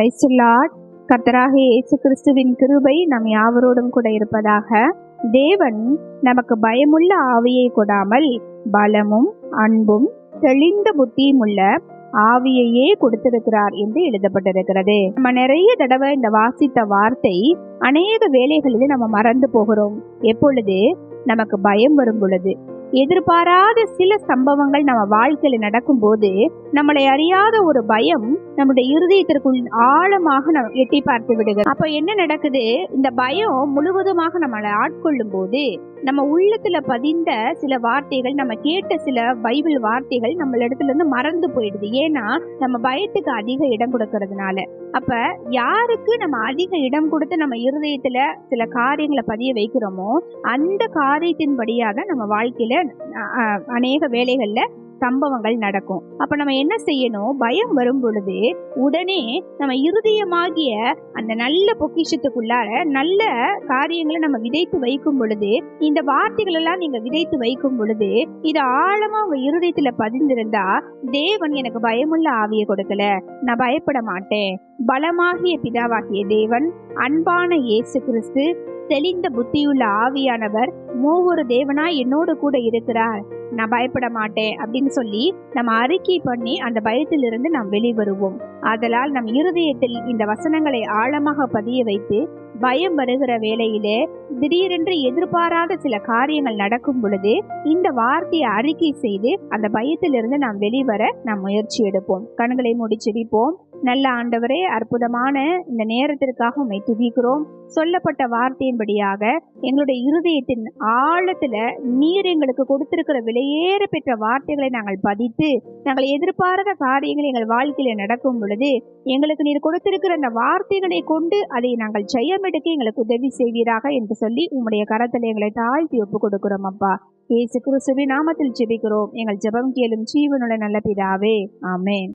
Praise the Lord. கர்த்தராகிய இயேசு கிறிஸ்துவின் கிருபை நம் யாவரோடும் கூட இருப்பதாக. தேவன் நமக்கு பயமுள்ள ஆவியை கொடாமல் பலமும் அன்பும் தெளிந்த புத்தியும் உள்ள ஆவியையே கொடுத்திருக்கிறார் என்று எழுதப்பட்டிருக்கிறது. நம்ம நிறைய தடவை இந்த வாசித்த வார்த்தை அநேக வேளைகளில் நம்ம மறந்து போகிறோம். எப்பொழுது நமக்கு பயம் வரும் பொழுது, எதிர்பாராத சில சம்பவங்கள் நம்ம வாழ்க்கையில நடக்கும் போது நம்மளை அறியாத ஒரு பயம் நம்முடைய இருதயத்திற்குள் ஆழமாக எட்டி பார்த்து விடுகிறது. அப்ப என்ன நடக்குது? இந்த பயம் முழுவதுமாக நம்மளை ஆட்கொள்ளும் போது நம்ம உள்ளத்துல பதிந்த சில வார்த்தைகள், நம்ம கேட்ட சில பைபிள் வார்த்தைகள் நம்ம இடத்துல இருந்து மறந்து போயிடுது. ஏன்னா நம்ம பயத்துக்கு அதிக இடம் கொடுக்கறதுனால. அப்ப யாருக்கு நம்ம அதிக இடம் கொடுத்து நம்ம இருதயத்துல சில காரியங்களை பதிய வைக்கிறோமோ அந்த காரியத்தின்படியாக நம்ம வாழ்க்கையில அநேக வேளைகள்ல சம்பவங்கள் நடக்கும். அப்ப நம்ம என்ன செய்யணும்? பயம் வரும் பொழுது உடனே நம்ம இருதயமாகிய அந்த நல்ல பொக்கிஷத்துக்குள்ளார நல்ல காரியங்களை நம்ம விதைத்து வைக்கும் பொழுது, இந்த வார்த்தைகள் எல்லாம் நீங்க விதைத்து வைக்கும் பொழுது இது ஆழமா உங்க இருதயத்துல பதிந்திருந்தா, தேவன் எனக்கு பயமுள்ள ஆவியை கொடுக்கல, நான் பயப்பட மாட்டேன், பலமாகிய பிதாவாகிய தேவன், அன்பான இயேசு கிறிஸ்து, தெளிந்த புத்தியுள்ள ஆவியானவர், மூவொரு தேவனாய் என்னோடு கூட இருக்கிறார், நான் பயப்பட மாட்டேன் அப்படின்னு சொல்லி நம்ம அறிக்கை பண்ணி அந்த பயத்திலிருந்து நாம் வெளிவருவோம். ஆதலால் நம் இருதயத்தில் இந்த வசனங்களை ஆழமாக பதிய வைத்து பயம் வருகிற வேளையிலே திடீரென்று எதிர்பாராத சில காரியங்கள் நடக்கும் பொழுது இந்த வார்த்தையை அறிக்கை செய்து அந்த பயத்திலிருந்து நாம் வெளிவர நாம் முயற்சி எடுப்போம். கண்களை மூடி ஜெபிப்போம். நல்ல ஆண்டவரே, அற்புதமான இந்த நேரத்திற்காக உம்மை துதிக்கிறோம். சொல்லப்பட்ட வார்த்தையின்படியாக எங்களுடைய இருதயத்தின் ஆழத்துல நீர் எங்களுக்கு கொடுத்திருக்கிற விலையேற பெற்ற வார்த்தைகளை நாங்கள் பதித்து, நாங்கள் எதிர்பாராத காரியங்கள் எங்கள் வாழ்க்கையில நடக்கும் பொழுது எங்களுக்கு நீர் கொடுத்திருக்கிற அந்த வார்த்தைகளை கொண்டு அதை நாங்கள் ஜெயமெடுக்க எங்களுக்கு உதவி செய்வீராக என்று சொல்லி உம்முடைய கரத்தில் எங்களை தாழ்த்தி ஒப்பு கொடுக்கிறோம். அப்பா, இயேசு கிறிஸ்துவின் நாமத்தில் ஜெபிக்கிறோம். எங்கள் ஜெபம் கேளும் ஜீவனுள்ள நல்ல பிதாவே, ஆமென்.